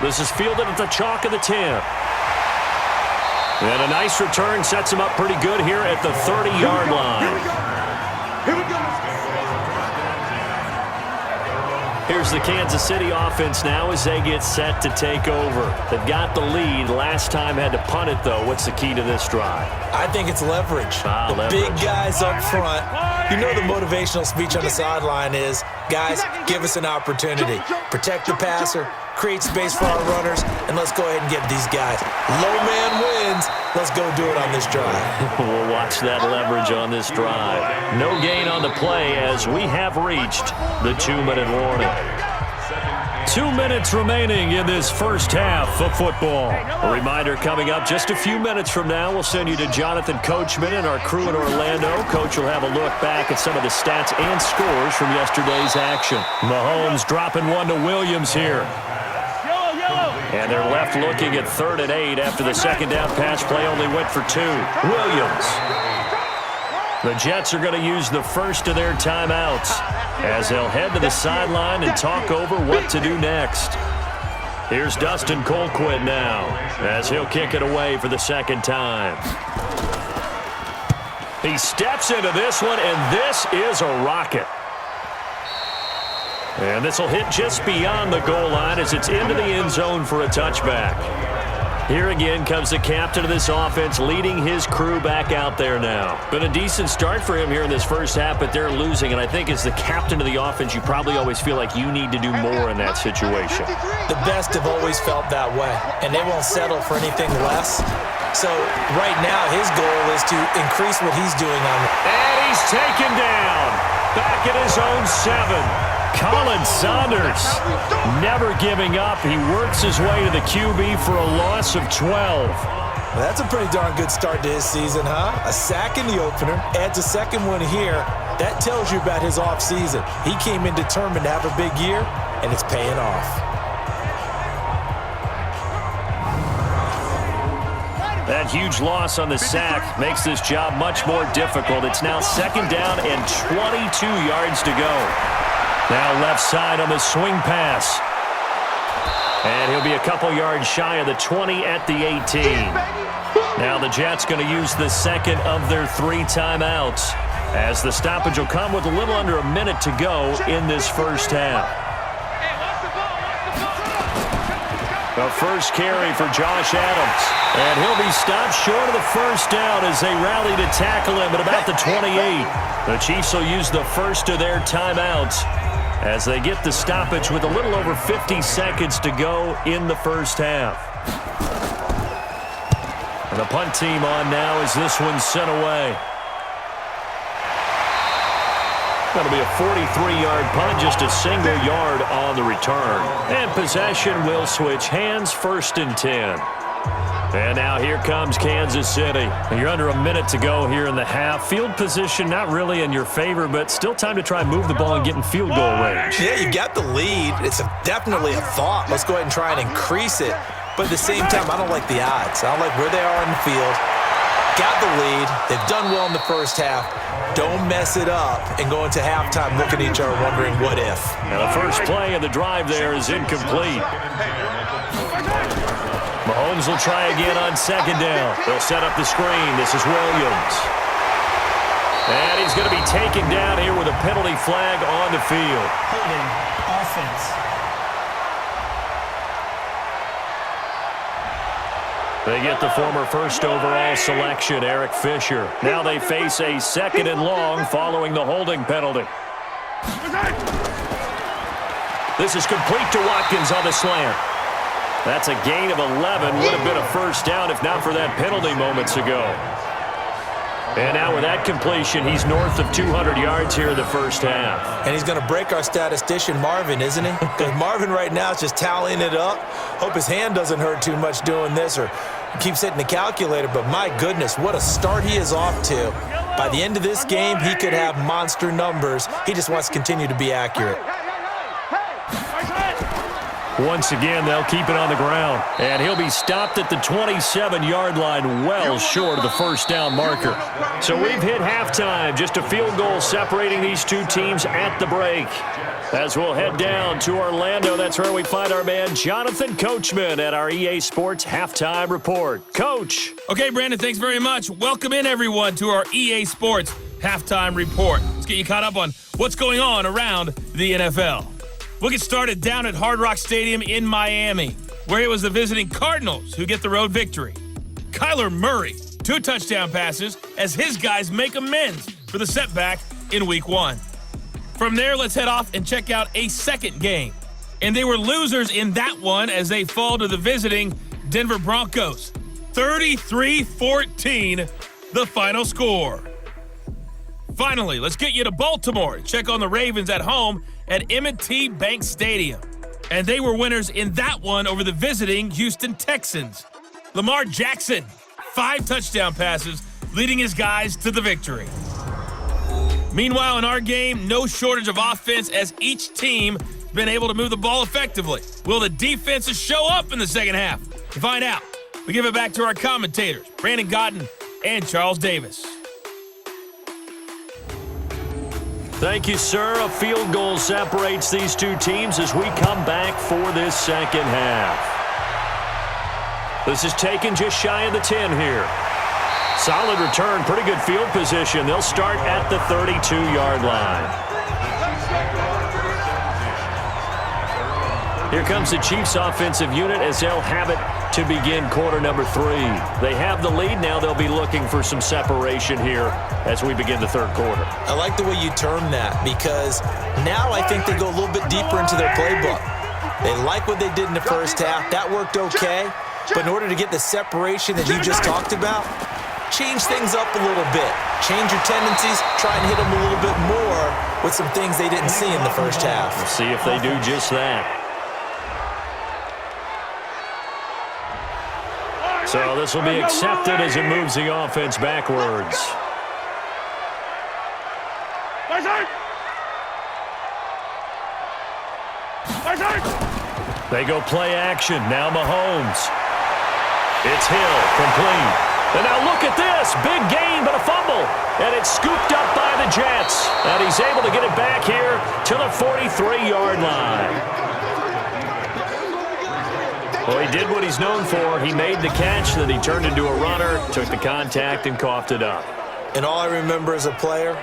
This is fielded at the chalk of the 10. And a nice return sets him up pretty good here at the 30-yard line. Here we go. Here's the Kansas City offense now as they get set to take over. They've got the lead. Last time had to punt it, though. What's the key to this drive? I think it's leverage. Big guys up front. You know the motivational speech on the sideline is, guys, give us an opportunity. Protect the passer, create space for our runners, and let's go ahead and get these guys. Low man wins. Let's go do it on this drive. We'll watch that leverage on this drive. No gain on the play as we have reached the 2-minute warning. 2 minutes remaining in this first half of football. A reminder coming up just a few minutes from now. We'll send you to Jonathan Coachman and our crew in Orlando. Coach will have a look back at some of the stats and scores from yesterday's action. Mahomes dropping one to Williams here. And they're left looking at 3rd and 8 after the second down pass play only went for 2. Williams. The Jets are going to use the first of their timeouts as they'll head to the sideline and talk over what to do next. Here's Dustin Colquitt now as he'll kick it away for the second time. He steps into this one, and this is a rocket. And this will hit just beyond the goal line as it's into the end zone for a touchback. Here again comes the captain of this offense leading his crew back out there now. Been a decent start for him here in this first half, but they're losing. And I think as the captain of the offense, you probably always feel like you need to do more in that situation. The best have always felt that way, and they won't settle for anything less. So right now his goal is to increase what he's doing on it. And he's taken down back at his own 7. Colin Saunders never giving up. He works his way to the QB for a loss of 12. Well, that's a pretty darn good start to his season, huh? A sack in the opener, adds a second one here. That tells you about his offseason. He came in determined to have a big year, and it's paying off. That huge loss on the sack makes this job much more difficult. It's now 2nd down and 22 yards to go. Now left side on the swing pass. And he'll be a couple yards shy of the 20 at the 18. Now the Jets going to use the second of their 3 timeouts as the stoppage will come with a little under a minute to go in this first half. The first carry for Josh Adams. And he'll be stopped short of the first down as they rally to tackle him at about the 28. The Chiefs will use the first of their timeouts as they get the stoppage with a little over 50 seconds to go in the first half. And the punt team on now as this one's sent away. That'll be a 43-yard punt, just a single yard on the return. And possession will switch hands, 1st and 10. And now here comes Kansas City. You're under a minute to go here in the half. Field position not really in your favor, but still time to try and move the ball and get in field goal range. Yeah, you got the lead. It's definitely a thought. Let's go ahead and try and increase it. But at the same time, I don't like the odds. I don't like where they are in the field. Got the lead. They've done well in the first half. Don't mess it up and go into halftime looking at each other wondering what if. And the first play of the drive there is incomplete. Mahomes will try again on 2nd down. They'll set up the screen. This is Williams. And he's going to be taken down here with a penalty flag on the field. Holding offense. They get the former first overall selection, Eric Fisher. Now they face a 2nd and long following the holding penalty. This is complete to Watkins on the slant. That's a gain of 11. Would have been a first down if not for that penalty moments ago. And now with that completion, he's north of 200 yards here in the first half. And he's going to break our statistician, Marvin, isn't he? Because Marvin right now is just tallying it up. Hope his hand doesn't hurt too much doing this or keeps hitting the calculator. But my goodness, what a start he is off to. By the end of this game, he could have monster numbers. He just wants to continue to be accurate. Once again, they'll keep it on the ground. And he'll be stopped at the 27-yard line, well short of the first down marker. So we've hit halftime. Just a field goal separating these two teams at the break. As we'll head down to Orlando, that's where we find our man Jonathan Coachman at our EA Sports Halftime Report. Coach. Okay, Brandon, thanks very much. Welcome in, everyone, to our EA Sports Halftime Report. Let's get you caught up on what's going on around the NFL. We'll get started down at Hard Rock Stadium in Miami, where it was the visiting Cardinals who get the road victory. Kyler Murray, 2 touchdown passes as his guys make amends for the setback in Week 1. From there, let's head off and check out a second game. And they were losers in that one as they fall to the visiting Denver Broncos. 33-14, the final score. Finally, let's get you to Baltimore. Check on the Ravens at home at M&T Bank Stadium. And they were winners in that one over the visiting Houston Texans. Lamar Jackson, 5 touchdown passes, leading his guys to the victory. Meanwhile, in our game, no shortage of offense as each team has been able to move the ball effectively. Will the defenses show up in the second half? To find out, we give it back to our commentators, Brandon Godden and Charles Davis. Thank you, sir. A field goal separates these two teams as we come back for this second half. This is taken just shy of the 10 here. Solid return, pretty good field position. They'll start at the 32-yard line. Here comes the Chiefs offensive unit as they'll have it to begin quarter number 3. They have the lead. Now they'll be looking for some separation here as we begin the third quarter. I like the way you term that because now I think they go a little bit deeper into their playbook. They like what they did in the first half. That worked okay. But in order to get the separation that you just talked about, change things up a little bit. Change your tendencies. Try and hit them a little bit more with some things they didn't see in the first half. We'll see if they do just that. So this will be accepted as it moves the offense backwards. They go play action. Now Mahomes. It's Hill, complete. And now look at this. Big gain, but a fumble. And it's scooped up by the Jets. And he's able to get it back here to the 43-yard line. Well, he did what he's known for. He made the catch, then he turned into a runner, took the contact, and coughed it up. And all I remember as a player,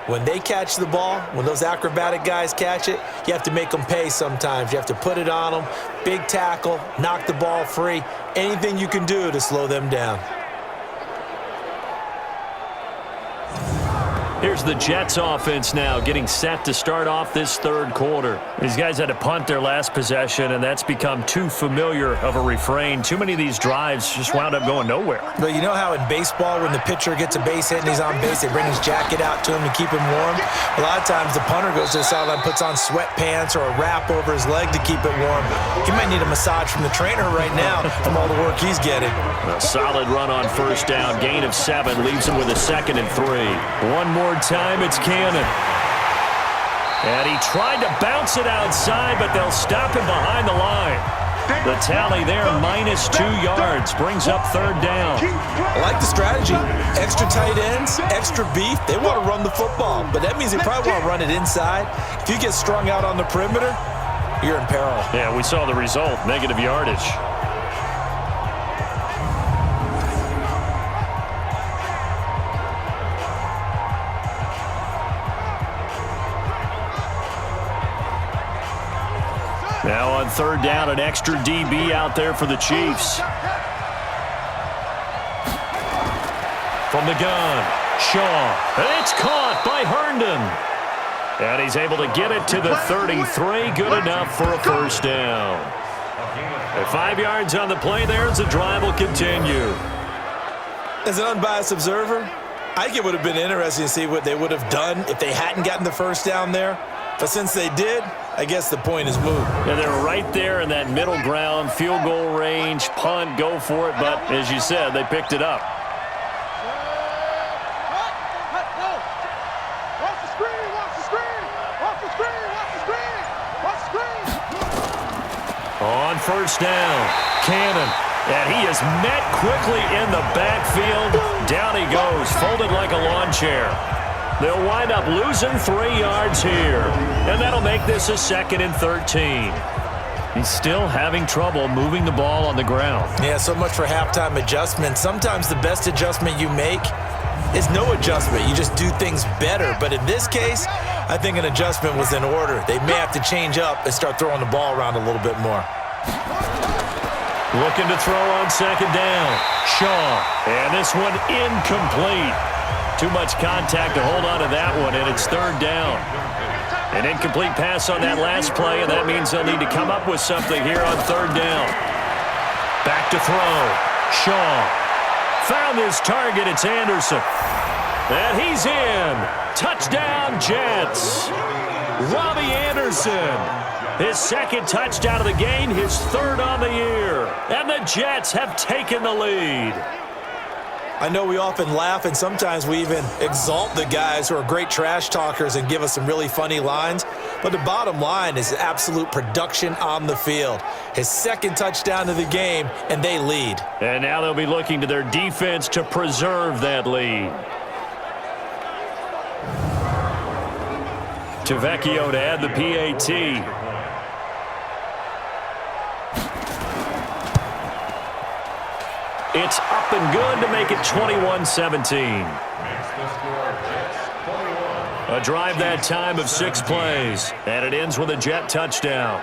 when they catch the ball, when those acrobatic guys catch it, you have to make them pay sometimes. You have to put it on them, big tackle, knock the ball free, anything you can do to slow them down. Here's the Jets offense now getting set to start off this third quarter. These guys had to punt their last possession, and that's become too familiar of a refrain. Too many of these drives just wound up going nowhere. But you know how in baseball when the pitcher gets a base hit and he's on base, they bring his jacket out to him to keep him warm? A lot of times the punter goes to the sideline, puts on sweatpants or a wrap over his leg to keep it warm. He might need a massage from the trainer right now from all the work he's getting. A solid run on first down. Gain of 7 leaves him with a 2nd and 3. One more time, it's Cannon. And he tried to bounce it outside, but they'll stop him behind the line. The tally there, -2 yards, brings up third down. I like the strategy. Extra tight ends, extra beef. They want to run the football, but that means they probably want to run it inside. If you get strung out on the perimeter, you're in peril. Yeah, we saw the result, negative yardage. Now on third down, an extra DB out there for the Chiefs. From the gun, Shaw. And it's caught by Herndon. And he's able to get it to the 33. Good enough for a first down. At 5 yards on the play there as the drive will continue. As an unbiased observer, I think it would have been interesting to see what they would have done if they hadn't gotten the first down there. But since they did, I guess the point is moved. And they're right there in that middle ground, field goal range, punt, go for it. But as you said, they picked it up. on first down. Cannon. And he is met quickly in the backfield. Down he goes, folded like a lawn chair. They'll wind up losing 3 yards here. And that'll make this a 2nd and 13. He's still having trouble moving the ball on the ground. Yeah, so much for halftime adjustment. Sometimes the best adjustment you make is no adjustment. You just do things better. But in this case, I think an adjustment was in order. They may have to change up and start throwing the ball around a little bit more. Looking to throw on 2nd down. Shaw. And this one incomplete. Too much contact to hold on to that one, and it's 3rd down. An incomplete pass on that last play, and that means they'll need to come up with something here on 3rd down. Back to throw. Shaw. Found his target. It's Anderson. And he's in. Touchdown, Jets. Robbie Anderson. His 2nd touchdown of the game, his 3rd on the year. And the Jets have taken the lead. I know we often laugh, and sometimes we even exalt the guys who are great trash talkers and give us some really funny lines. But the bottom line is absolute production on the field. His 2nd touchdown of the game, and they lead. And now they'll be looking to their defense to preserve that lead. Tavecchio to add the PAT. It's up and good to make it 21-17. A drive that time of 6 plays, and it ends with a Jet touchdown.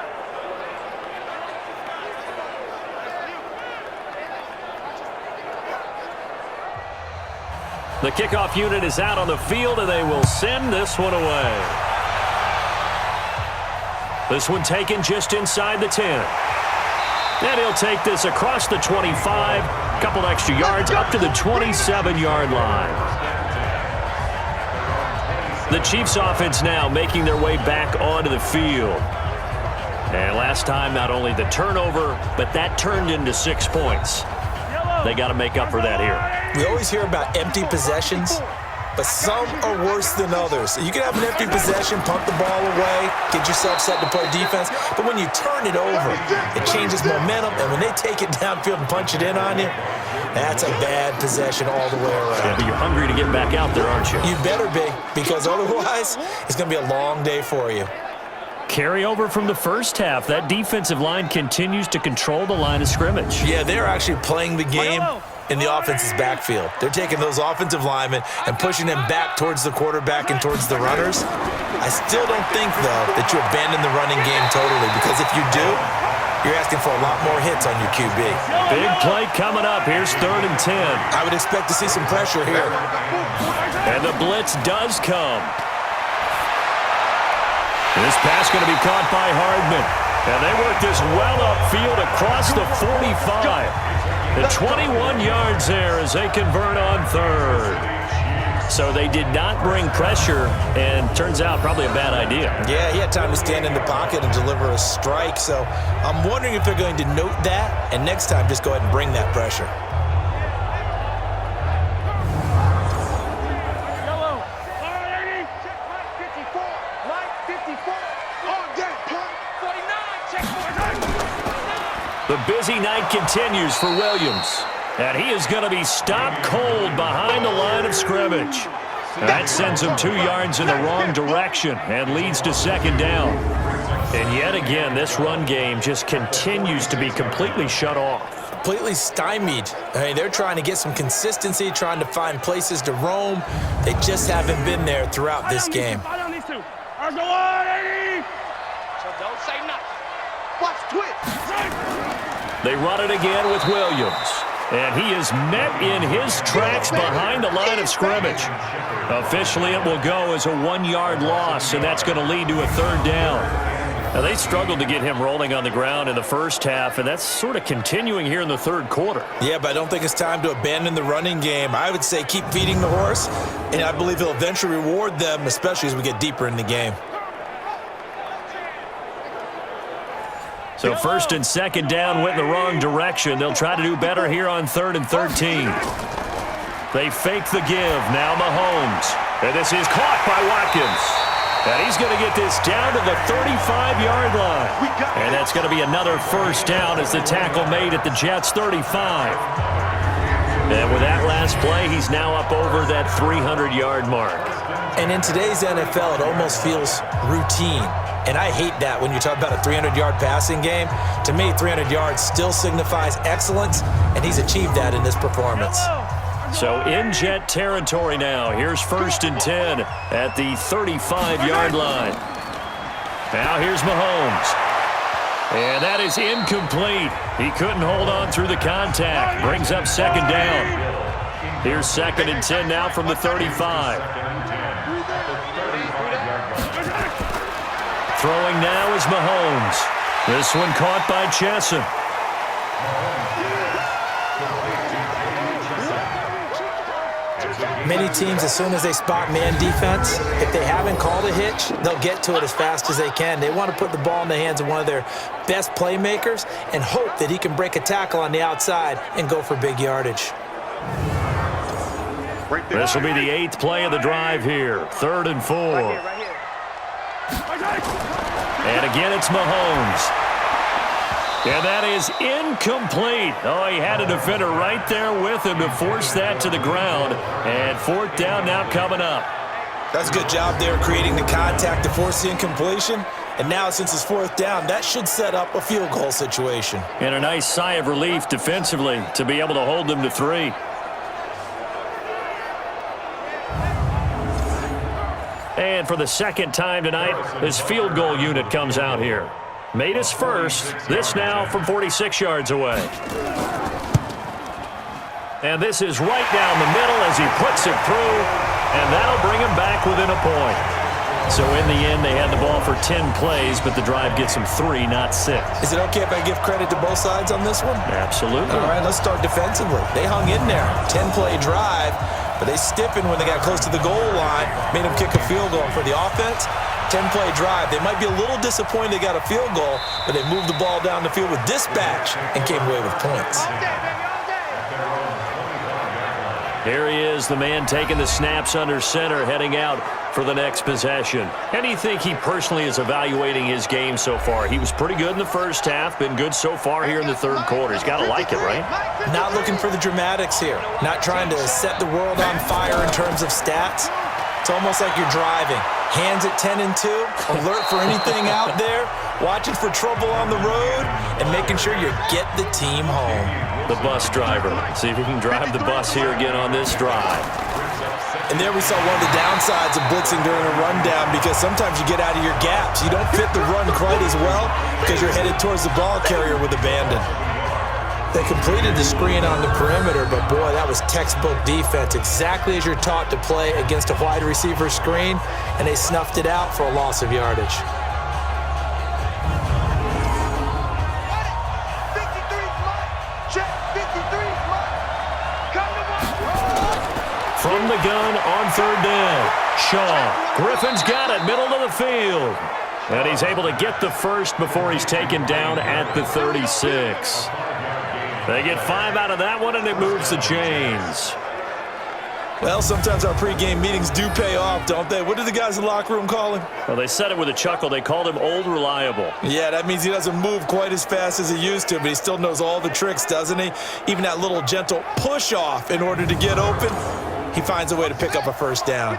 The kickoff unit is out on the field, and they will send this one away. This one taken just inside the 10. And he'll take this across the 25, a couple extra yards, up to the 27-yard line. The Chiefs offense now making their way back onto the field. And last time, not only the turnover, but that turned into 6 points. They got to make up for that here. We always hear about empty possessions, but some are worse than others. You can have an empty possession, punt the ball away, get yourself set to play defense, but when you turn it over, it changes momentum, and when they take it downfield and punch it in on you, that's a bad possession all the way around. Yeah, but you're hungry to get back out there, aren't you? You better be, because otherwise, it's going to be a long day for you. Carry over from the first half. That defensive line continues to control the line of scrimmage. Yeah, they're actually playing the game in the offense's backfield. They're taking those offensive linemen and pushing them back towards the quarterback and towards the runners. I still don't think, though, that you abandon the running game totally, because if you do, you're asking for a lot more hits on your QB. Big play coming up. Here's 3rd and 10. I would expect to see some pressure here. And the blitz does come. This pass going to be caught by Hardman. And they work this well upfield across the 45. The 21 yards there as they convert on 3rd. So they did not bring pressure, and turns out probably a bad idea. Yeah, he had time to stand in the pocket and deliver a strike. So I'm wondering if they're going to note that, and next time just go ahead and bring that pressure. The busy night continues for Williams. And he is going to be stopped cold behind the line of scrimmage. That sends him 2 yards in the wrong direction and leads to 2nd down. And yet again, this run game just continues to be completely shut off. Completely stymied. I mean, they're trying to get some consistency, trying to find places to roam. They just haven't been there throughout this game. So don't say nothing. Watch twitch. They run it again with Williams. And he is met in his tracks behind the line of scrimmage. Officially, it will go as a 1-yard loss, and that's going to lead to a 3rd down. Now, they struggled to get him rolling on the ground in the first half, and that's sort of continuing here in the 3rd quarter. Yeah, but I don't think it's time to abandon the running game. I would say keep feeding the horse, and I believe he'll eventually reward them, especially as we get deeper in the game. So 1st and 2nd down went in the wrong direction. They'll try to do better here on 3rd and 13. They fake the give. Now Mahomes. And this is caught by Watkins. And he's going to get this down to the 35-yard line. And that's going to be another first down as the tackle made at the Jets' 35. And with that last play, he's now up over that 300-yard mark. And in today's NFL, it almost feels routine. And I hate that when you talk about a 300-yard passing game. To me, 300 yards still signifies excellence, and he's achieved that in this performance. So in Jet territory now. Here's 1st and 10 at the 35-yard line. Now here's Mahomes. And that is incomplete. He couldn't hold on through the contact. Brings up 2nd down. Here's 2nd and 10 now from the 35. Throwing now is Mahomes. This one caught by Chesson. Many teams, as soon as they spot man defense, if they haven't called a hitch, they'll get to it as fast as they can. They want to put the ball in the hands of one of their best playmakers and hope that he can break a tackle on the outside and go for big yardage. This will be the 8th play of the drive here. 3rd and 4. And again, it's Mahomes. And that is incomplete. Oh, he had a defender right there with him to force that to the ground. And 4th down now coming up. That's a good job there creating the contact to force the incompletion. And now, since it's 4th down, that should set up a field goal situation. And a nice sigh of relief defensively to be able to hold them to 3. And for the 2nd time tonight, this field goal unit comes out here. Made his first. This now from 46 yards away. And this is right down the middle as he puts it through. And that'll bring him back within a point. So in the end, they had the ball for 10 plays, but the drive gets them 3, not 6. Is it okay if I give credit to both sides on this one? Absolutely. All right, let's start defensively. They hung in there. 10-play drive, but they stiffened when they got close to the goal line, made them kick a field goal. For the offense, 10-play drive. They might be a little disappointed they got a field goal, but they moved the ball down the field with dispatch and came away with points. Here he is, the man taking the snaps under center, heading out for the next possession. How do you think he personally is evaluating his game so far? He was pretty good in the first half, been good so far here in the 3rd quarter. He's got to like it, right? Not looking for the dramatics here. Not trying to set the world on fire in terms of stats. It's almost like you're driving. Hands at 10 and 2, alert for anything out there, watching for trouble on the road, and making sure you get the team home. The bus driver. See if he can drive the bus here again on this drive. And there we saw one of the downsides of blitzing during a rundown, because sometimes you get out of your gaps. You don't fit the run quite as well because you're headed towards the ball carrier with abandon. They completed the screen on the perimeter, but boy, that was textbook defense, exactly as you're taught to play against a wide receiver screen, and they snuffed it out for a loss of yardage. From the gun on 3rd down. Shaw. Griffin's got it, middle of the field. And he's able to get the first before he's taken down at the 36. They get 5 out of that one, and it moves the chains. Well, sometimes our pregame meetings do pay off, don't they? What do the guys in the locker room call him? Well, they said it with a chuckle. They called him Old Reliable. Yeah, that means he doesn't move quite as fast as he used to, but he still knows all the tricks, doesn't he? Even that little gentle push-off in order to get open, he finds a way to pick up a first down.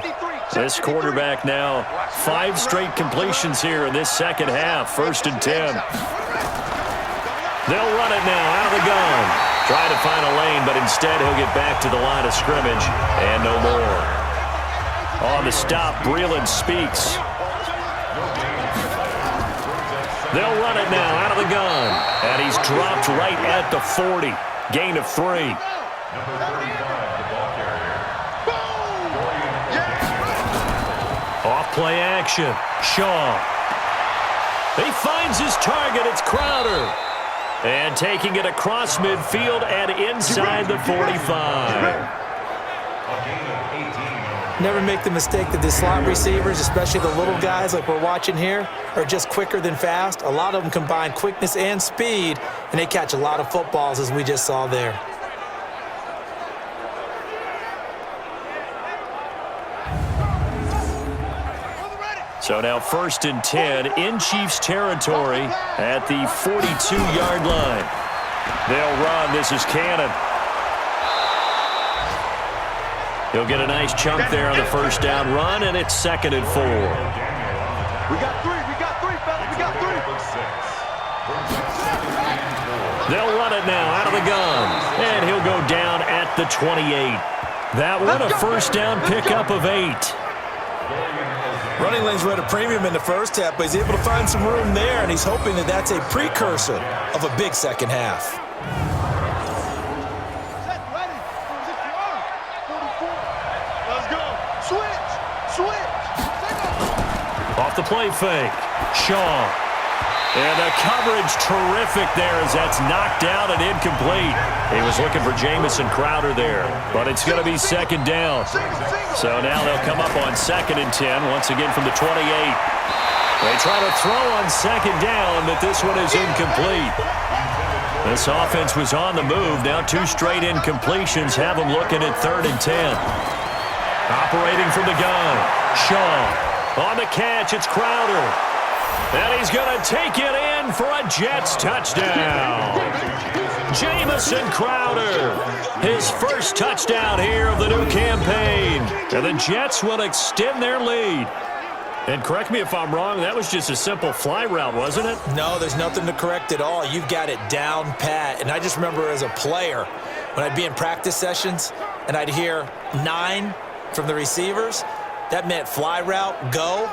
This quarterback now, 5 straight completions here in this 2nd half. 1st and 10. They'll run it now out of the gun. Try to find a lane, but instead he'll get back to the line of scrimmage and no more. On the stop, Breeland speaks. They'll run it now out of the gun. And he's dropped right at the 40. Gain of 3. Off play action. Shaw. He finds his target. It's Crowder. And taking it across midfield and inside the 45. Never make the mistake that the slot receivers, especially the little guys like we're watching here, are just quicker than fast. A lot of them combine quickness and speed, and they catch a lot of footballs, as we just saw there. So now 1st and 10 in Chiefs territory at the 42-yard line. They'll run. This is Cannon. He'll get a nice chunk there on the first down run, and it's 2nd and 4. We got three, fellas. We got three. They'll run it now out of the gun, and he'll go down at the 28. That one a first down pickup of 8. Running lanes were at a premium in the first half, but he's able to find some room there, and he's hoping that that's a precursor of a big second half. Let's go. Switch. Off the play fake. Shaw. And the coverage terrific there as that's knocked down and incomplete. He was looking for Jamison Crowder there, but it's going to be 2nd down. So now they'll come up on 2nd and 10, once again from the 28. They try to throw on 2nd down, but this one is incomplete. This offense was on the move. Now 2 straight incompletions have them looking at 3rd and 10. Operating from the gun. Shaw. On the catch, it's Crowder. And he's going to take it in for a Jets touchdown. Jamison Crowder, his first touchdown here of the new campaign. And the Jets will extend their lead. And correct me if I'm wrong, that was just a simple fly route, wasn't it? No, there's nothing to correct at all. You've got it down pat. And I just remember as a player, when I'd be in practice sessions and I'd hear 9 from the receivers, that meant fly route, go.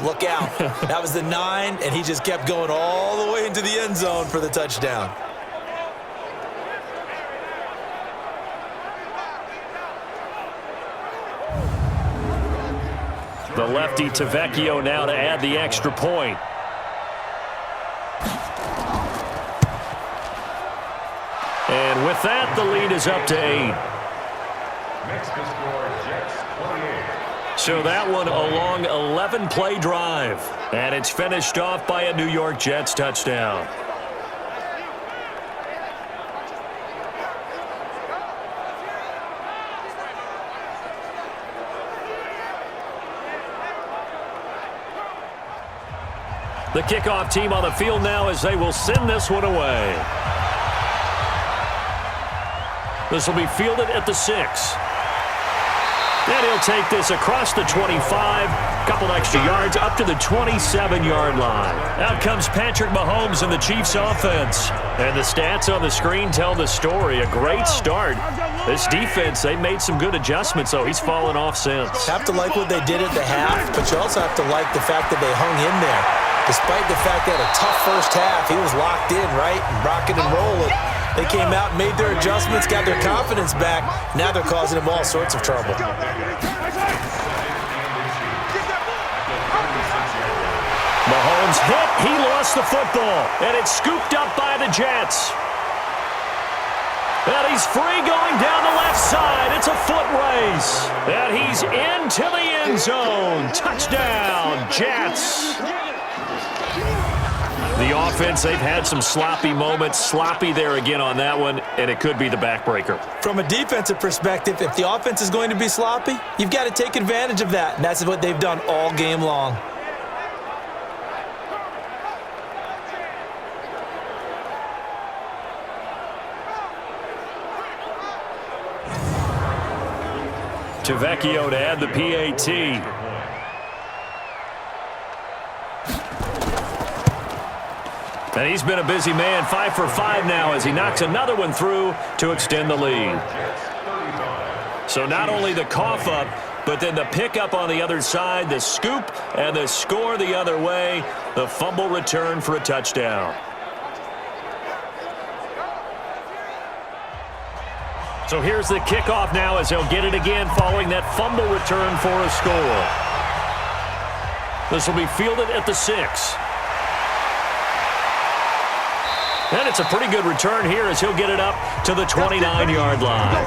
Look out. That was the 9, and he just kept going all the way into the end zone for the touchdown. The lefty Tavecchio now to add the extra point. And with that, the lead is up to 8. Next to score, Jets 28. So that one a long 11-play drive. And it's finished off by a New York Jets touchdown. The kickoff team on the field now as they will send this one away. This will be fielded at the 6. And he'll take this across the 25, couple extra yards up to the 27-yard line. Out comes Patrick Mahomes and the Chiefs offense. And the stats on the screen tell the story. A great start. This defense, they made some good adjustments, though. He's fallen off since. Have to like what they did at the half, but you also have to like the fact that they hung in there. Despite the fact they had a tough first half, he was locked in, right? Rocking and rolling. They came out, made their adjustments, got their confidence back. Now they're causing him all sorts of trouble. Mahomes hit. He lost the football. And it's scooped up by the Jets. And he's free going down the left side. It's a foot race. And he's into the end zone. Touchdown, Jets. The offense, they've had some sloppy moments. Sloppy there again on that one, and it could be the backbreaker. From a defensive perspective, if the offense is going to be sloppy, you've got to take advantage of that, and that's what they've done all game long. Tavecchio to add the PAT. And he's been a busy man, 5 for 5 now as he knocks another one through to extend the lead. So not only the cough up, but then the pickup on the other side, the scoop, and the score the other way, the fumble return for a touchdown. So here's the kickoff now as they'll get it again following that fumble return for a score. This will be fielded at the 6. And it's a pretty good return here as he'll get it up to the 29-yard line.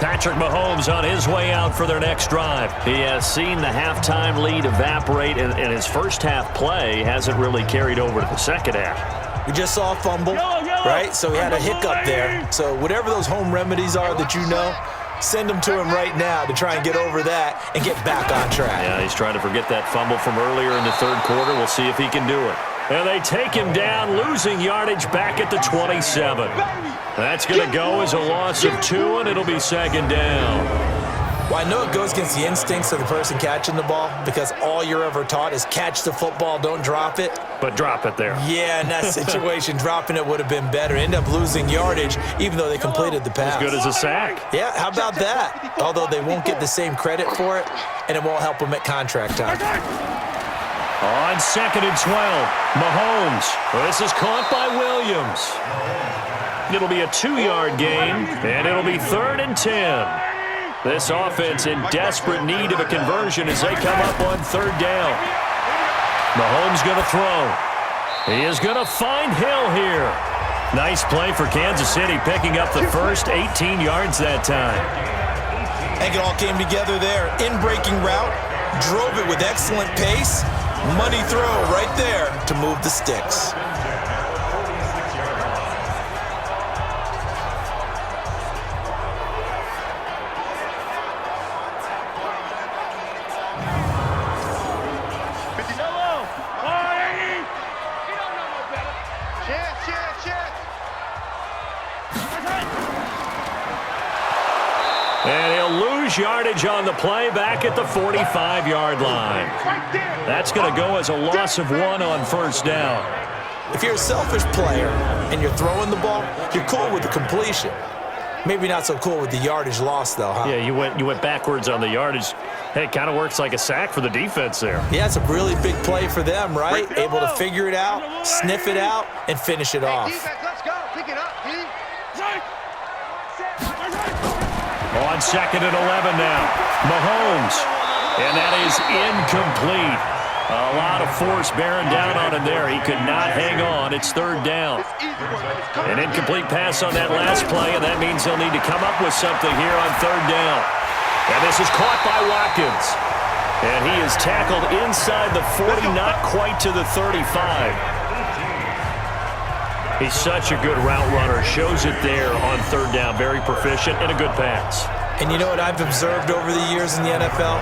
Patrick Mahomes on his way out for their next drive. He has seen the halftime lead evaporate, and his first half play hasn't really carried over to the second half. We just saw a fumble, right? So we had a hiccup there. So whatever those home remedies are that you know, Send him to him right now to try and get over that and get back on track. Yeah, he's trying to forget that fumble from earlier in the third quarter. We'll see if he can do it. And they take him down, losing yardage back at the 27. That's going to go as a loss of 2, and it'll be second down. Well, I know it goes against the instincts of the person catching the ball because all you're ever taught is catch the football, don't drop it. But drop it there. Yeah, in that situation, dropping it would have been better. End up losing yardage even though they completed the pass. As good as a sack. Yeah, how about that? Although they won't get the same credit for it, and it won't help them at contract time. On 2nd and 12, Mahomes. This is caught by Williams. It'll be a 2-yard gain, and it'll be 3rd and 10. This offense in desperate need of a conversion as they come up on 3rd down. Mahomes going to throw. He is going to find Hill here. Nice play for Kansas City, picking up the first 18 yards that time. I think it all came together there. In-breaking route, drove it with excellent pace. Money throw right there to move the sticks. And he'll lose yardage on the play back at the 45-yard line. That's going to go as a loss of 1 on 1st down. If you're a selfish player and you're throwing the ball, you're cool with the completion. Maybe not so cool with the yardage loss, though, huh? Yeah, you went backwards on the yardage. Hey, it kind of works like a sack for the defense there. Yeah, it's a really big play for them, right? Able to figure it out, sniff it out, and finish it off. Let's go. Pick it up, D. On 2nd and 11 now, Mahomes. And that is incomplete. A lot of force bearing down on him there. He could not hang on. It's 3rd down. An incomplete pass on that last play, and that means they'll need to come up with something here on 3rd down. And this is caught by Watkins. And he is tackled inside the 40, not quite to the 35. He's such a good route runner. Shows it there on 3rd down. Very proficient and a good pass. And you know what I've observed over the years in the NFL?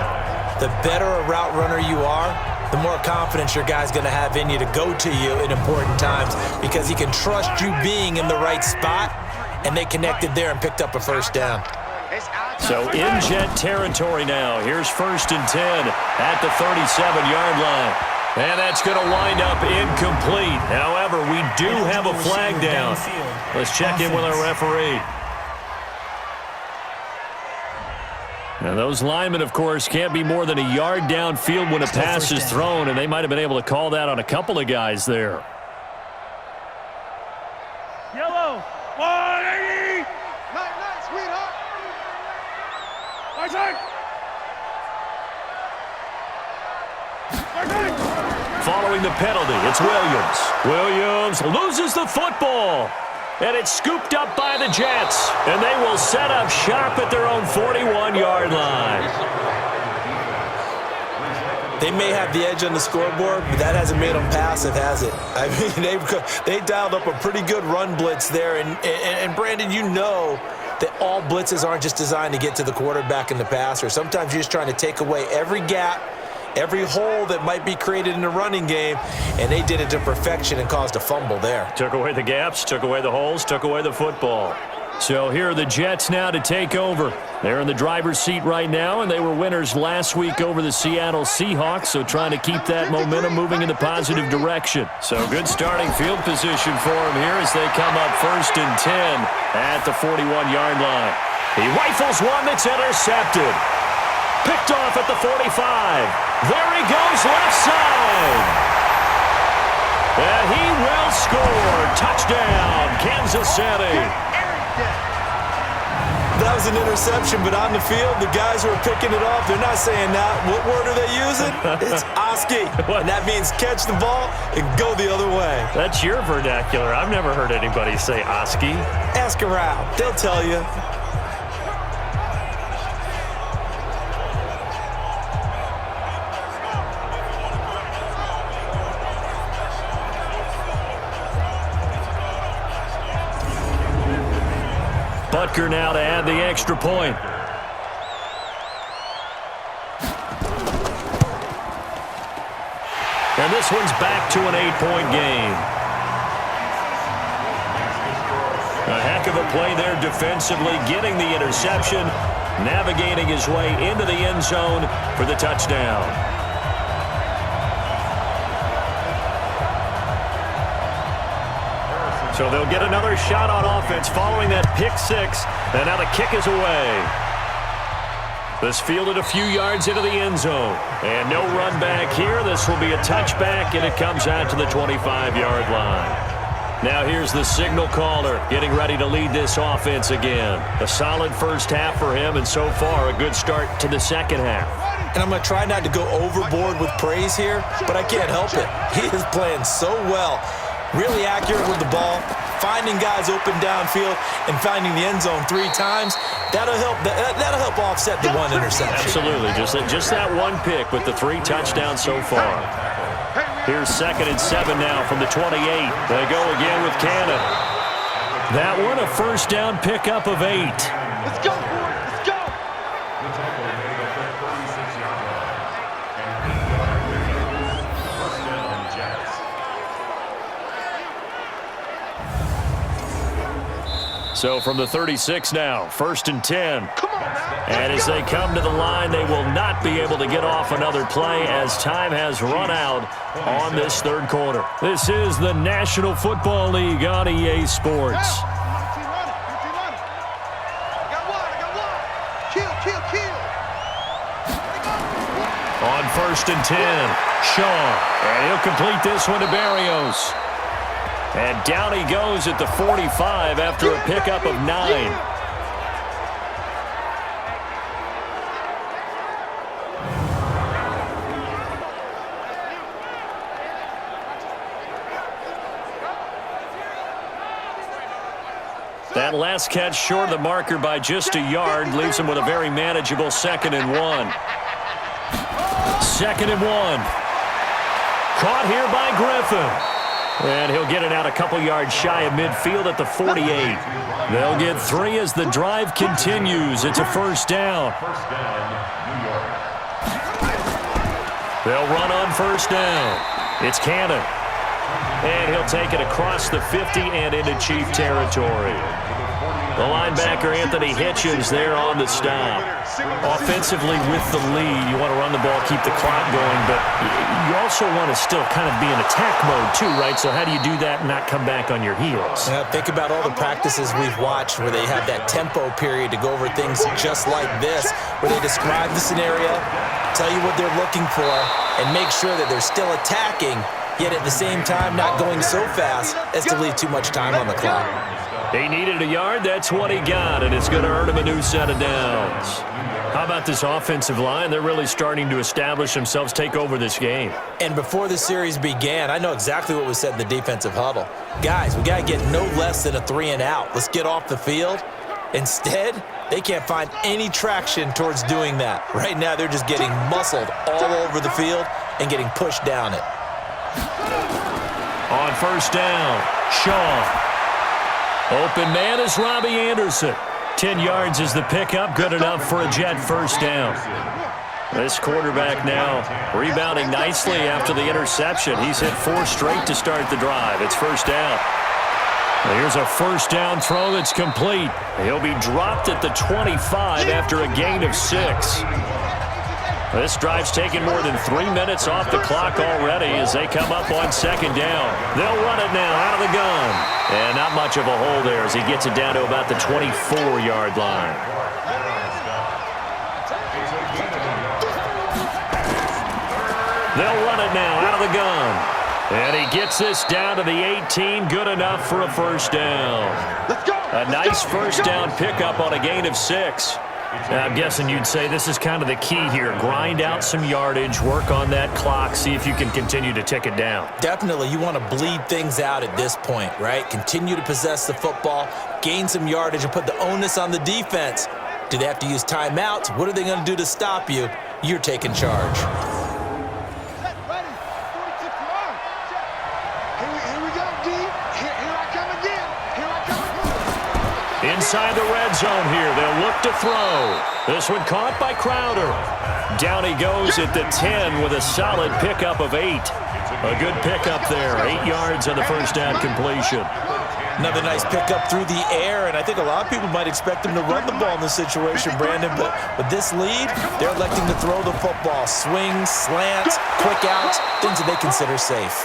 The better a route runner you are, the more confidence your guy's going to have in you to go to you in important times because he can trust you being in the right spot, and they connected there and picked up a 1st down. So in Jet territory now. Here's 1st and 10 at the 37-yard line. And that's going to wind up incomplete. However, we do have a flag down. Let's check in with our referee. Now, those linemen, of course, can't be more than a yard downfield when a pass is thrown, and they might have been able to call that on a couple of guys there. Yellow, 180. Night, sweetheart. Following the penalty, it's Williams. Williams loses the football. And it's scooped up by the Jets. And they will set up shop at their own 41-yard line. They may have the edge on the scoreboard, but that hasn't made them passive, has it? I mean, they dialed up a pretty good run blitz there. And Brandon, you know that all blitzes aren't just designed to get to the quarterback and the passer. Sometimes you're just trying to take away every gap, every hole that might be created in the running game, and they did it to perfection and caused a fumble there. Took away the gaps, took away the holes, took away the football. So here are the Jets now to take over. They're in the driver's seat right now, and they were winners last week over the Seattle Seahawks, so trying to keep that momentum moving in the positive direction. So good starting field position for them here as they come up 1st and 10 at the 41-yard line. He rifles one that's intercepted. Picked off at the 45. There he goes left side. And he will score. Touchdown, Kansas City. That was an interception, but on the field, the guys who are picking it off, they're not saying that. What word are they using? It's Oski. And that means catch the ball and go the other way. That's your vernacular. I've never heard anybody say Oski. Ask around. They'll tell you. Butker now to add the extra point. And this one's back to an 8-point game. A heck of a play there defensively, getting the interception, navigating his way into the end zone for the touchdown. So they'll get another shot on offense following that pick six, and now the kick is away. This fielded a few yards into the end zone, and no run back here. This will be a touchback, and it comes out to the 25-yard line. Now here's the signal caller getting ready to lead this offense again. A solid first half for him, and so far a good start to the second half. And I'm going to try not to go overboard with praise here, but I can't help it. He is playing so well. Really accurate with the ball, finding guys open downfield, and finding the end zone 3 times. That'll help offset the one interception. Absolutely. Just that one pick with the 3 touchdowns so far. Here's 2nd and 7 now from the 28. They go again with Cannon. That one a first down pickup of 8. Let's go, boys. Let's go. The tackle made at the 36-yard line. And first down, Jets. So from the 36 now, 1st and 10. Come on now. And as they come to the line, they will not be able to get off another play as time has run out on this 3rd quarter. This is the National Football League on EA Sports. On 1st and 10, Shaw. And he'll complete this one to Berrios. And down he goes at the 45 after a pickup of 9. That last catch short of the marker by just a yard leaves him with a very manageable 2nd and 1. 2nd and 1. Caught here by Griffin. And he'll get it out a couple yards shy of midfield at the 48. They'll get 3 as the drive continues. It's a first down. First down, New York. They'll run on first down. It's Cannon. And he'll take it across the 50 and into Chief territory. The linebacker, Anthony Hitchens, there on the stop. Offensively with the lead, you want to run the ball, keep the clock going, but you also want to still kind of be in attack mode too, right? So how do you do that and not come back on your heels? Yeah, think about all the practices we've watched where they have that tempo period to go over things just like this, where they describe the scenario, tell you what they're looking for, and make sure that they're still attacking, yet at the same time not going so fast as to leave too much time on the clock. He needed a yard. That's what he got, and it's going to earn him a new set of downs. How about this offensive line? They're really starting to establish themselves, take over this game. And before the series began, I know exactly what was said in the defensive huddle. Guys, we got to get no less than a 3 and out. Let's get off the field. Instead, they can't find any traction towards doing that. Right now, they're just getting muscled all over the field and getting pushed down it. On first down, Shaw. Open man is Robbie Anderson. 10 yards is the pickup, good enough for a Jet first down. This quarterback now rebounding nicely after the interception. He's hit 4 straight to start the drive. It's first down. Here's a first down throw that's complete. He'll be dropped at the 25 after a gain of 6. This drive's taken more than 3 minutes off the clock already as they come up on second down. They'll run it now out of the gun. And not much of a hole there as he gets it down to about the 24-yard line. They'll run it now out of the gun. And he gets this down to the 18, good enough for a first down. A nice first down pickup on a gain of 6. Now, I'm guessing you'd say this is kind of the key here. Grind out some yardage, work on that clock, see if you can continue to tick it down. Definitely, you want to bleed things out at this point, right? Continue to possess the football, gain some yardage, and put the onus on the defense. Do they have to use timeouts? What are they going to do to stop you? You're taking charge. Inside the red zone here, they'll look to throw. This one caught by Crowder. Down he goes at the 10 with a solid pickup of 8. A good pickup there. 8 yards on the first down completion. Another nice pickup through the air, and I think a lot of people might expect him to run the ball in this situation, Brandon, but with this lead, they're electing to throw the football. Swings, slants, quick outs, things that they consider safe.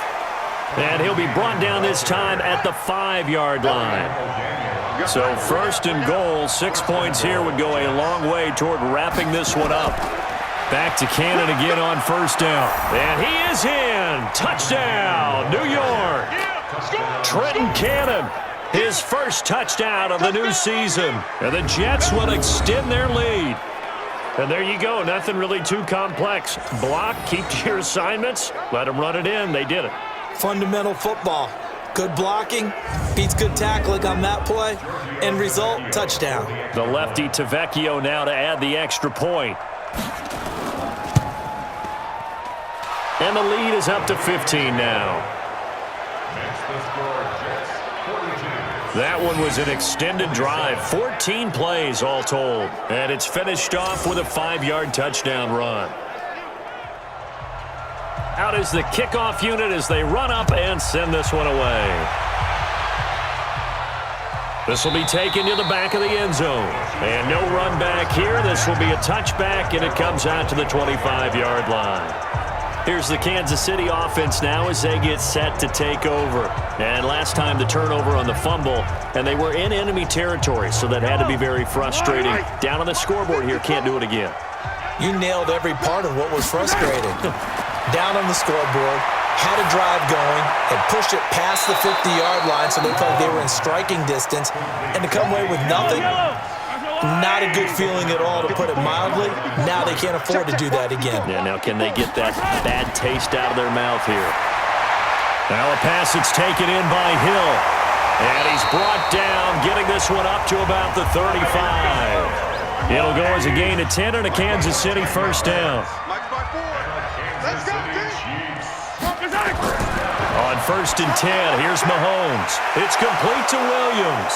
And he'll be brought down this time at the 5-yard line. So first and goal, 6 points here would go a long way toward wrapping this one up. Back to Cannon again on first down. And he is in. Touchdown, New York. Trenton Cannon, his first touchdown of the new season. And the Jets will extend their lead. And there you go. Nothing really too complex. Block, keep to your assignments, let them run it in. They did it. Fundamental football. Good blocking, beats good tackling on that play. End result, touchdown. The lefty Tavecchio now to add the extra point. And the lead is up to 15 now. That one was an extended drive, 14 plays all told. And it's finished off with a 5-yard touchdown run. Out is the kickoff unit as they run up and send this one away. This will be taken to the back of the end zone. And no run back here. This will be a touchback, and it comes out to the 25-yard line. Here's the Kansas City offense now as they get set to take over. And last time the turnover on the fumble, and they were in enemy territory, so that had to be very frustrating. Down on the scoreboard here, can't do it again. You nailed every part of what was frustrating. Down on the scoreboard, had a drive going, and pushed it past the 50-yard line so they felt like they were in striking distance, and to come away with nothing, not a good feeling at all, to put it mildly. Now they can't afford to do that again. Yeah, now can they get that bad taste out of their mouth here? Now a pass that's taken in by Hill, and he's brought down, getting this one up to about the 35. It'll go as a gain of 10 and a Kansas City first down. On first and 10, here's Mahomes. It's complete to Williams.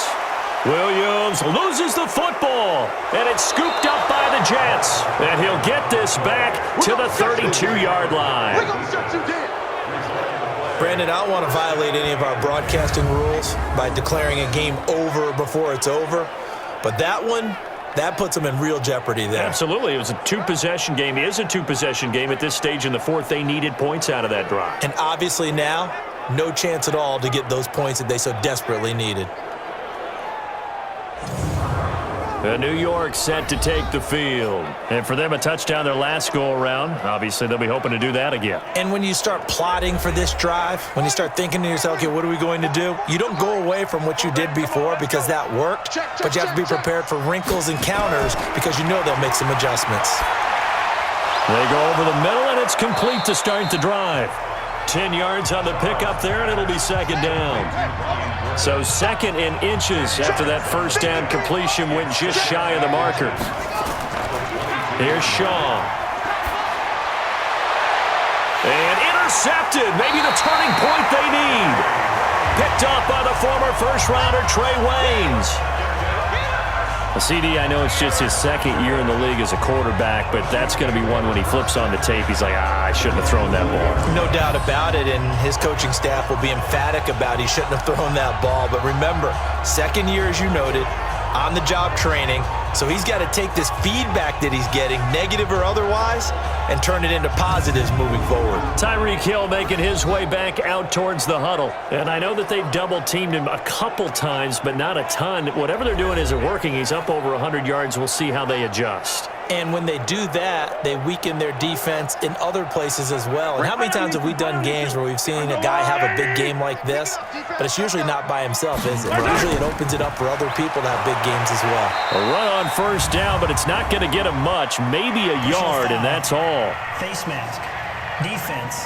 Williams loses the football, and it's scooped up by the Jets. And he'll get this back to the 32-yard line. Brandon, I don't want to violate any of our broadcasting rules by declaring a game over before it's over, but that one, that puts them in real jeopardy there. Absolutely. It was a two-possession game. It is a two-possession game at this stage in the fourth. They needed points out of that drive. And obviously now, no chance at all to get those points that they so desperately needed. New York set to take the field. And for them, a touchdown their last go-around. Obviously, they'll be hoping to do that again. And when you start plotting for this drive, when you start thinking to yourself, okay, what are we going to do? You don't go away from what you did before because that worked, but you have to be prepared for wrinkles and counters because you know they'll make some adjustments. They go over the middle, and it's complete to start the drive. 10 yards on the pickup there, and it'll be second down. So second in inches after that first down completion went just shy of the marker. Here's Shaw. And intercepted. Maybe the turning point they need. Picked up by the former first-rounder Trey Waynes. CD, I know it's just his second year in the league as a quarterback, but that's going to be one when he flips on the tape, he's like, I shouldn't have thrown that ball. No doubt about it, and his coaching staff will be emphatic about he shouldn't have thrown that ball. But remember, second year, as you noted, on-the-job training, so he's got to take this feedback that he's getting, negative or otherwise, and turn it into positives moving forward. Tyreek Hill making his way back out towards the huddle. And I know that they've double-teamed him a couple times, but not a ton. Whatever they're doing isn't working. He's up over 100 yards. We'll see how they adjust. And when they do that, they weaken their defense in other places as well. And how many times have we done games where we've seen a guy have a big game like this, but it's usually not by himself, is it? Usually it opens it up for other people to have big games as well. A run on first down, but it's not going to get him much. Maybe a yard, and that's all. Face mask. Defense.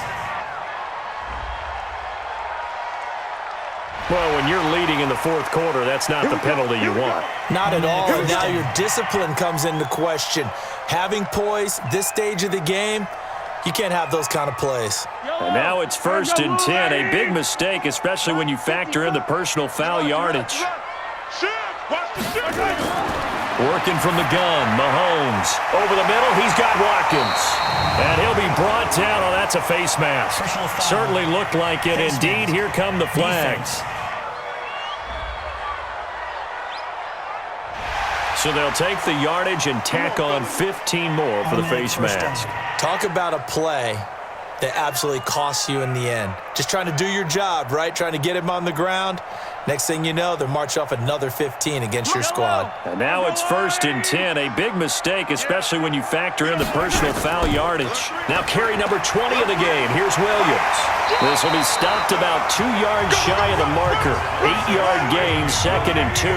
Well, when you're leading in the fourth quarter, that's not the penalty you want. Not at all. And now your discipline comes into question. Having poise this stage of the game, you can't have those kind of plays. And now it's first and 10. A big mistake, especially when you factor in the personal foul yardage. Working from the gun, Mahomes. Over the middle, he's got Watkins. And he'll be brought down. Oh, that's a face mask. Certainly looked like it. Indeed, here come the flags. So they'll take the yardage and tack on 15 more for the face mask. Talk about a play that absolutely costs you in the end. Just trying to do your job, right? Trying to get him on the ground. Next thing you know, they'll march off another 15 against your squad. And now it's 1st and 10. A big mistake, especially when you factor in the personal foul yardage. Now carry number 20 of the game. Here's Williams. This will be stopped about 2 yards shy of the marker. 8-yard gain, 2nd and 2.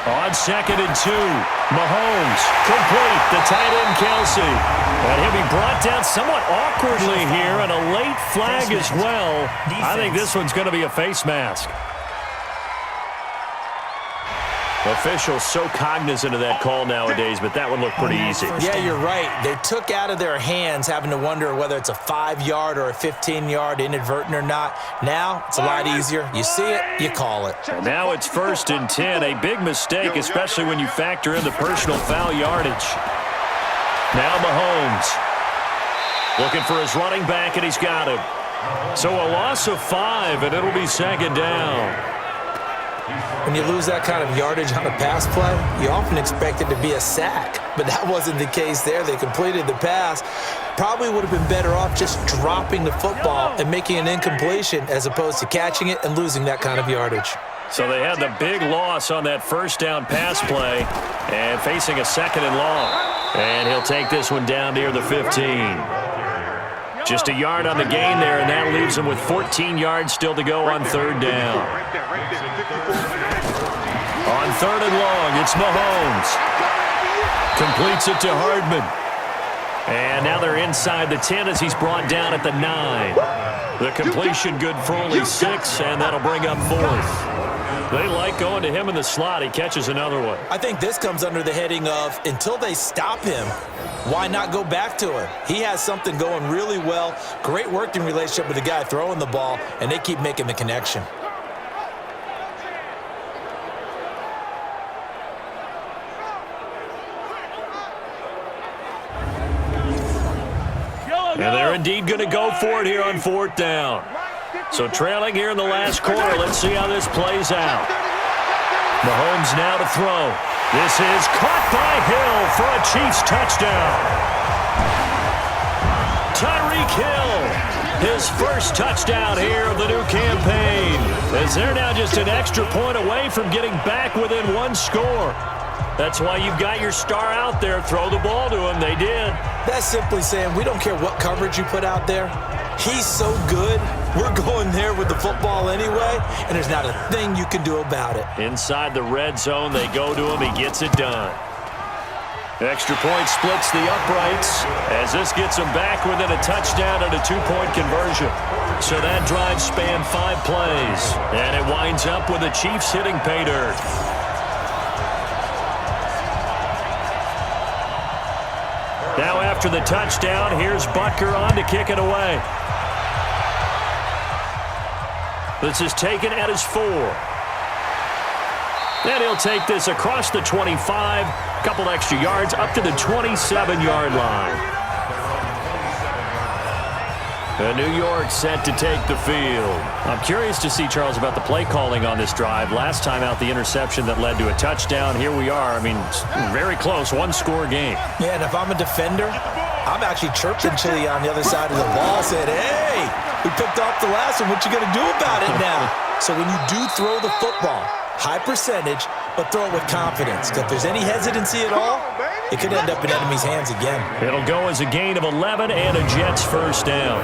On 2nd and 2, Mahomes, complete, the tight end Kelsey. And he'll be brought down somewhat awkwardly here, and a late flag as well. I think this one's going to be a face mask. Officials so cognizant of that call nowadays, but that one looked pretty easy. Yeah, you're right. They took out of their hands having to wonder whether it's a 5-yard or a 15-yard inadvertent or not. Now, it's a lot easier. You see it, you call it. And now it's 1st and 10. A big mistake, especially when you factor in the personal foul yardage. Now Mahomes. Looking for his running back, and he's got him. So a loss of 5, and it'll be 2nd down. When you lose that kind of yardage on a pass play, you often expect it to be a sack. But that wasn't the case there. They completed the pass. Probably would have been better off just dropping the football and making an incompletion as opposed to catching it and losing that kind of yardage. So they had the big loss on that 1st down pass play and facing a 2nd and long. And he'll take this one down near the 15. Just a yard on the gain there, and that leaves him with 14 yards still to go on 3rd down. On 3rd and long, it's Mahomes. Completes it to Hardman. And now they're inside the 10 as he's brought down at the 9. The completion good for only 6, and that'll bring up 4th. They like going to him in the slot. He catches another one. I think this comes under the heading of until they stop him, why not go back to him? He has something going really well. Great working relationship with the guy throwing the ball, and they keep making the connection. And they're indeed going to go for it here on 4th down. So trailing here in the last quarter, let's see how this plays out. Mahomes now to throw. This is caught by Hill for a Chiefs touchdown. Tyreek Hill, his first touchdown here of the new campaign. As they're now just an extra point away from getting back within 1 score. That's why you've got your star out there. Throw the ball to him. They did. That's simply saying we don't care what coverage you put out there. He's so good. We're going there with the football anyway, and there's not a thing you can do about it. Inside the red zone, they go to him. He gets it done. Extra point splits the uprights as this gets them back within a touchdown and a 2-point conversion. So that drive spanned 5 plays, and it winds up with the Chiefs hitting pay dirt. Now after the touchdown, here's Butker on to kick it away. This is taken at his 4. And he'll take this across the 25, couple extra yards up to the 27-yard line. And New York set to take the field. I'm curious to see, Charles, about the play calling on this drive. Last time out, the interception that led to a touchdown. Here we are. I mean, very close, 1-score game. Yeah, and if I'm a defender, I'm actually chirping Chili on the other side of the ball, saying, hey, we picked off the last one. What you going to do about it now? So when you do throw the football, high percentage, but throw it with confidence. If there's any hesitancy at all, it could end up in enemy's hands again. It'll go as a gain of 11 and a Jets first down.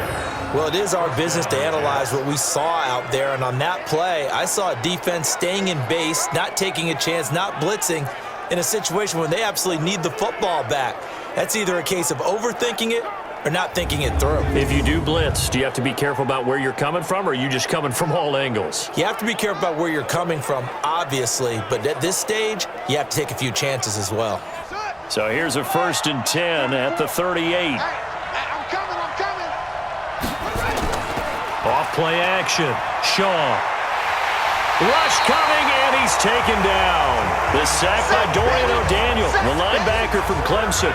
Well, it is our business to analyze what we saw out there, and on that play, I saw a defense staying in base, not taking a chance, not blitzing, in a situation where they absolutely need the football back. That's either a case of overthinking it or not thinking it through. If you do blitz, do you have to be careful about where you're coming from, or are you just coming from all angles? You have to be careful about where you're coming from, obviously, but at this stage, you have to take a few chances as well. So here's a 1st and 10 at the 38. I'm coming. Off play action. Shaw. Rush coming, and he's taken down. The sack by Dorian O'Daniel, the linebacker from Clemson.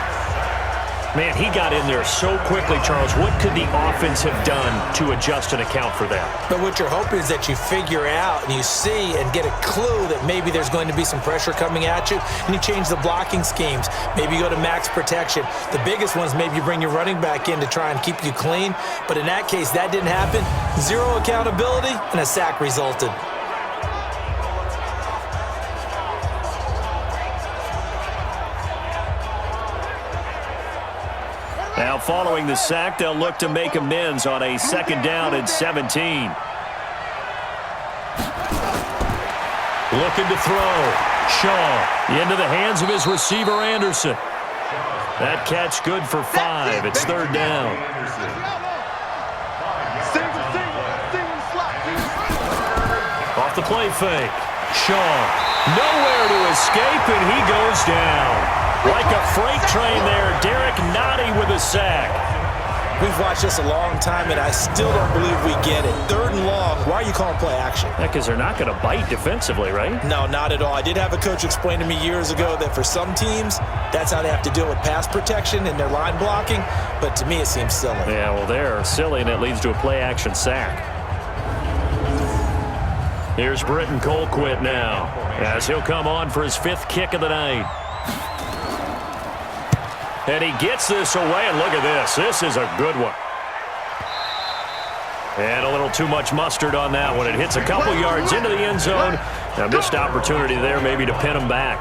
Man, he got in there so quickly, Charles. What could the offense have done to adjust and account for that? But what you're hoping is that you figure out and you see and get a clue that maybe there's going to be some pressure coming at you, and you change the blocking schemes. Maybe you go to max protection. The biggest one is maybe you bring your running back in to try and keep you clean. But in that case, that didn't happen. Zero accountability, and a sack resulted. Now, following the sack, they'll look to make amends on a 2nd down and 17. Looking to throw. Shaw into the hands of his receiver, Anderson. That catch good for 5. It's 3rd down. Off the play fake. Shaw nowhere to escape, and he goes down. Like a freight train there, Derek Nottie with a sack. We've watched this a long time, and I still don't believe we get it. 3rd and long. Why are you calling play action? Yeah, because they're not going to bite defensively, right? No, not at all. I did have a coach explain to me years ago that for some teams, that's how they have to deal with pass protection and their line blocking. But to me, it seems silly. Yeah, well, they're silly, and it leads to a play-action sack. Here's Britton Colquitt now, as he'll come on for his 5th kick of the night. And he gets this away, and look at this. This is a good one. And a little too much mustard on that one. It hits a couple yards into the end zone. A missed opportunity there maybe to pin him back.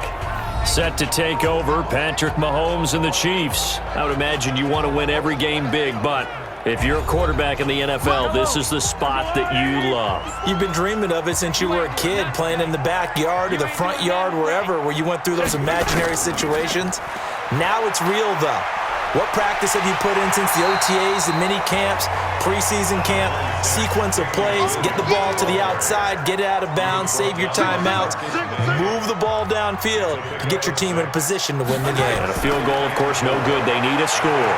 Set to take over, Patrick Mahomes and the Chiefs. I would imagine you want to win every game big, but if you're a quarterback in the NFL, this is the spot that you love. You've been dreaming of it since you were a kid, playing in the backyard or the front yard, wherever, where you went through those imaginary situations. Now it's real, though. What practice have you put in since the OTAs, the mini camps, preseason camp, sequence of plays, get the ball to the outside, get it out of bounds, save your timeouts, move the ball downfield to get your team in a position to win the game. And a field goal, of course, no good. They need a score.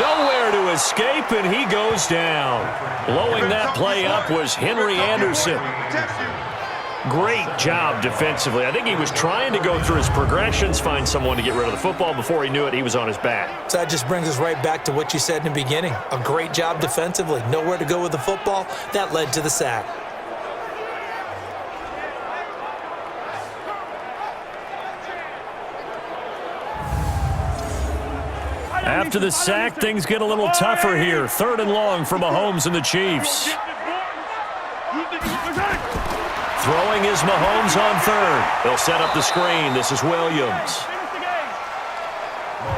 Nowhere to escape, and he goes down. Blowing that play up was Henry Anderson. Great job defensively. I think he was trying to go through his progressions, find someone to get rid of the football. Before he knew it, he was on his back. So that just brings us right back to what you said in the beginning. A great job defensively. Nowhere to go with the football. That led to the sack. After the sack, things get a little tougher here. 3rd and long for Mahomes and the Chiefs. Throwing is Mahomes on 3rd. They'll set up the screen. This is Williams.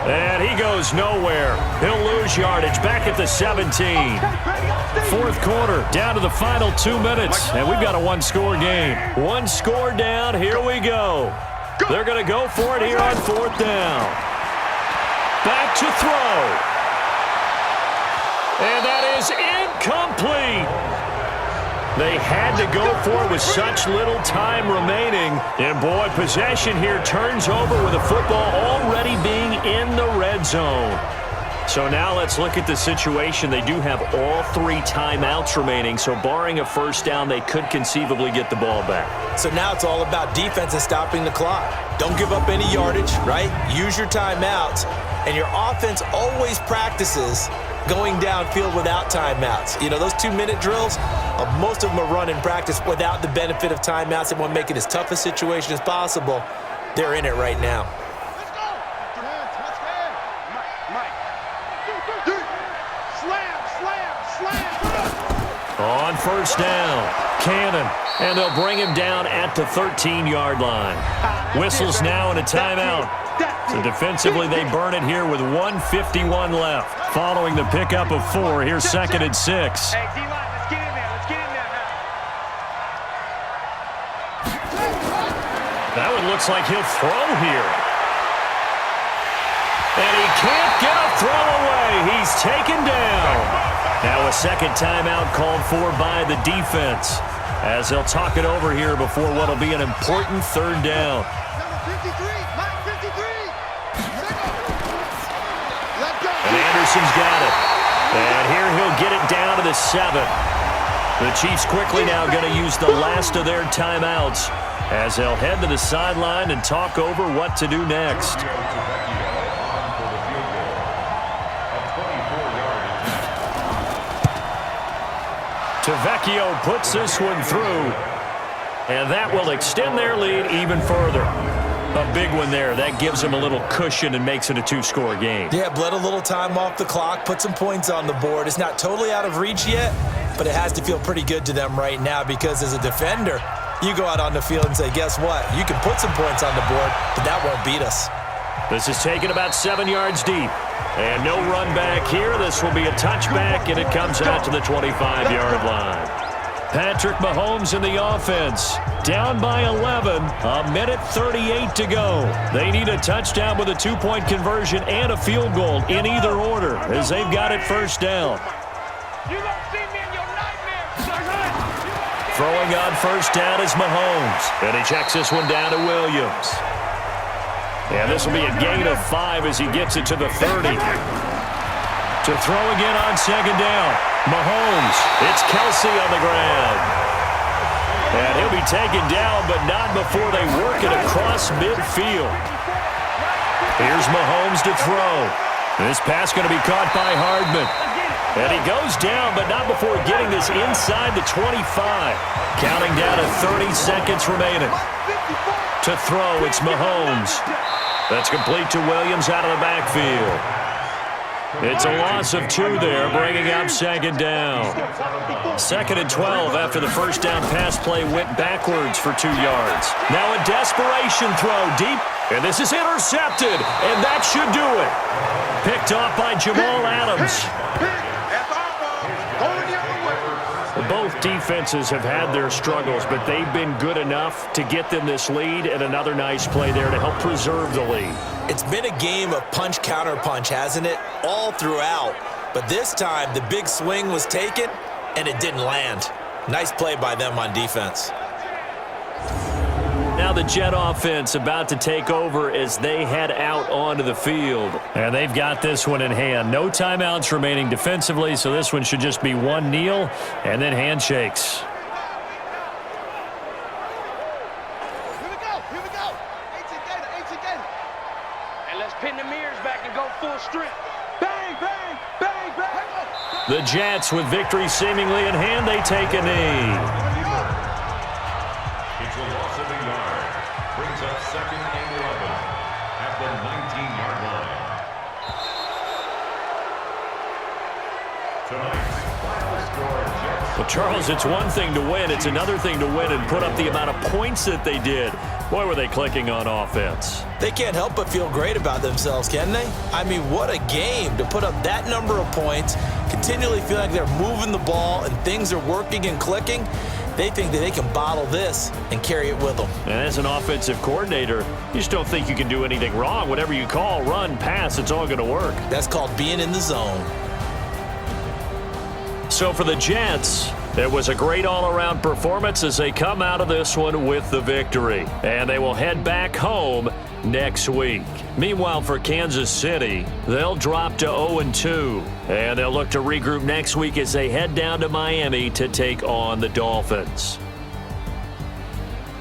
And he goes nowhere. He'll lose yardage back at the 17. 4th quarter, down to the final 2 minutes. And we've got a one-score game. 1 score down. Here we go. They're going to go for it here on 4th down. Back to throw. And that is incomplete. They had to go for it with such little time remaining. And, boy, possession here turns over with the football already being in the red zone. So now let's look at the situation. They do have all 3 timeouts remaining, so barring a 1st down, they could conceivably get the ball back. So now it's all about defense and stopping the clock. Don't give up any yardage, right? Use your timeouts. And your offense always practices going downfield without timeouts. You know, those 2-minute drills, most of them are run in practice without the benefit of timeouts. They want to make it as tough a situation as possible. They're in it right now. On 1st down, Cannon, and they'll bring him down at the 13-yard line. Whistles now and a timeout. So defensively, they burn it here with 1:51 left. Following the pickup of 4, here's 2nd and 6. Hey, D-line, let's get in there. Let's get in there now. That one looks like he'll throw here. And he can't get a throw away. He's taken down. Now a 2nd timeout called for by the defense, as they'll talk it over here before what will be an important 3rd down. And Anderson's got it. And here he'll get it down to the 7. The Chiefs quickly now going to use the last of their timeouts as they'll head to the sideline and talk over what to do next. Tavecchio puts this one through, and that will extend their lead even further. A big one there. That gives them a little cushion and makes it a two-score game. Yeah, bled a little time off the clock, put some points on the board. It's not totally out of reach yet, but it has to feel pretty good to them right now because as a defender, you go out on the field and say, guess what? You can put some points on the board, but that won't beat us. This is taken about 7 yards deep. And no run back here. This will be a touchback, and it comes out to the 25-yard line. Patrick Mahomes in the offense. Down by 11. A minute 38 to go. They need a touchdown with a two-point conversion and a field goal in either order as they've got it first down. Throwing on first down is Mahomes. And he checks this one down to Williams. And this will be a gain of 5 as he gets it to the 30. To throw again on second down. Mahomes. It's Kelsey on the ground. And he'll be taken down, but not before they work it across midfield. Here's Mahomes to throw. This pass going to be caught by Hardman. And he goes down, but not before getting this inside the 25. Counting down to 30 seconds remaining. To throw, it's Mahomes. That's complete to Williams out of the backfield. It's a loss of 2 there, bringing up second down. 2nd and 12 after the first down pass play went backwards for 2 yards. Now a desperation throw deep, and this is intercepted, and that should do it. Picked off by Jamal Adams. Both defenses have had their struggles, but they've been good enough to get them this lead, and another nice play there to help preserve the lead. It's been a game of punch-counter-punch, hasn't it? All throughout. But this time, the big swing was taken, and it didn't land. Nice play by them on defense. Now the Jet offense about to take over as they head out onto the field. And they've got this one in hand. No timeouts remaining defensively, so this one should just be one kneel and then handshakes. Here we go. Ancient Gator. And let's pin the mirrors back and go full strength. Bang, bang, bang, bang. The Jets, with victory seemingly in hand, they take a knee. It's a loss of a yard. Brings up 2nd and 11 at the 19-yard line. Tonight's final score, Jets. Well, Charles, it's one thing to win. It's another thing to win and put up the amount of points that they did. Boy, were they clicking on offense. They can't help but feel great about themselves, can they? I mean, what a game to put up that number of points, continually feel like they're moving the ball and things are working and clicking. They think that they can bottle this and carry it with them. And as an offensive coordinator, you just don't think you can do anything wrong. Whatever you call, run, pass, it's all going to work. That's called being in the zone. So for the Jets, it was a great all-around performance as they come out of this one with the victory. And they will head back home next week. Meanwhile, for Kansas City, they'll drop to 0-2. And they'll look to regroup next week as they head down to Miami to take on the Dolphins.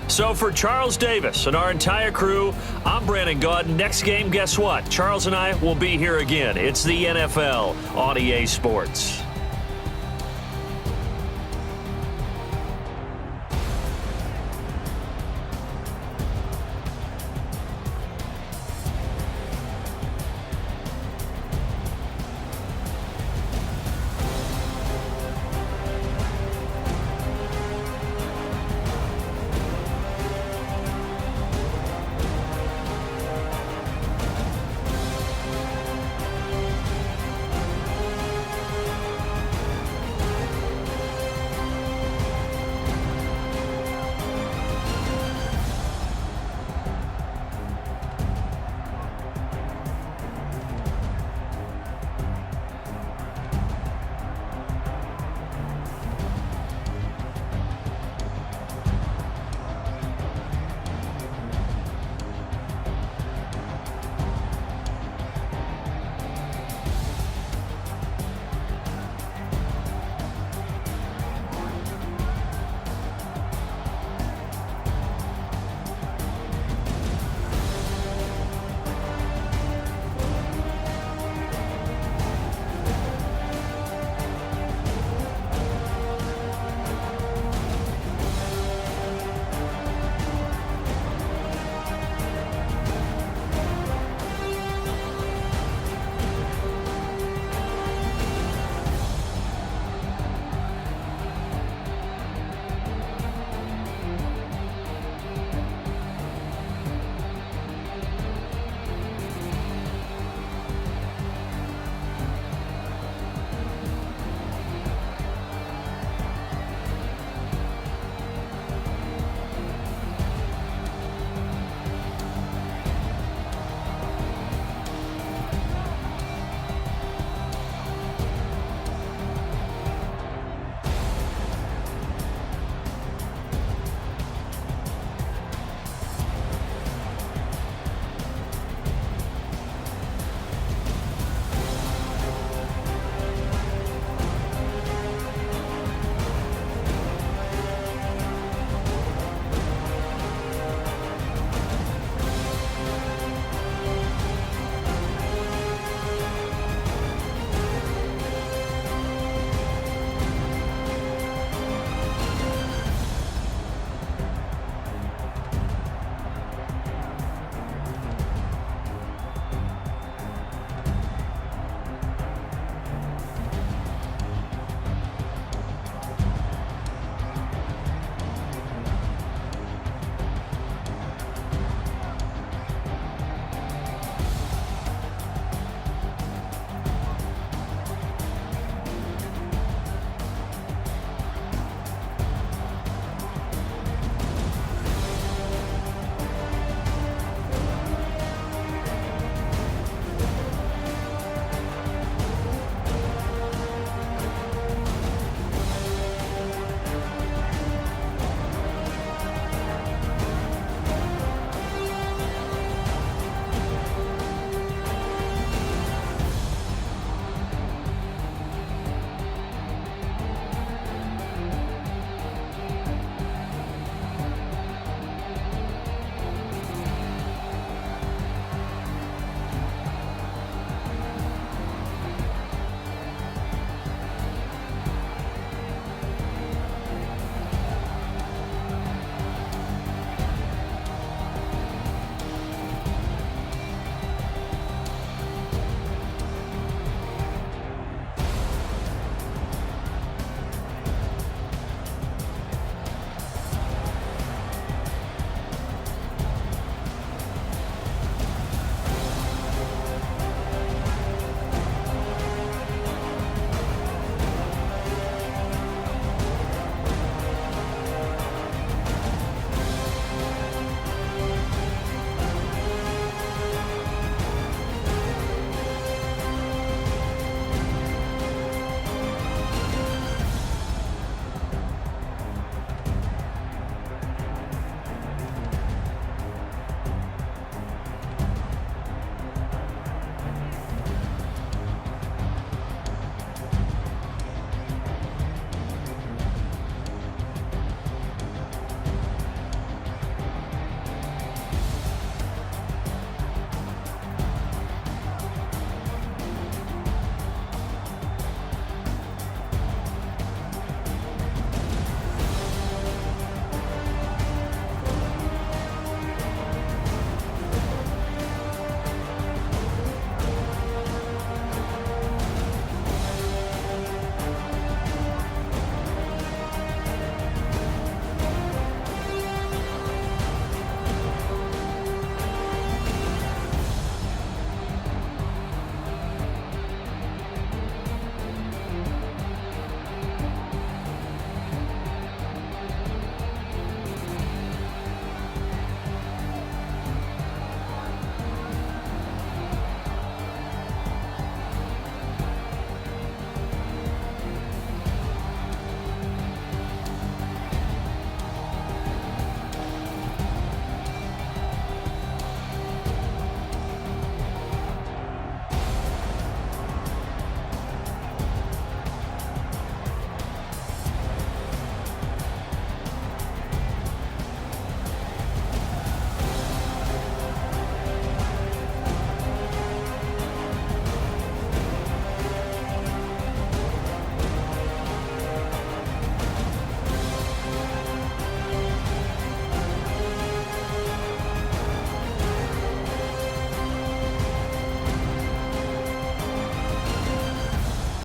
So for Charles Davis and our entire crew, I'm Brandon Gaudin. Next game, guess what? Charles and I will be here again. It's the NFL on EA Sports.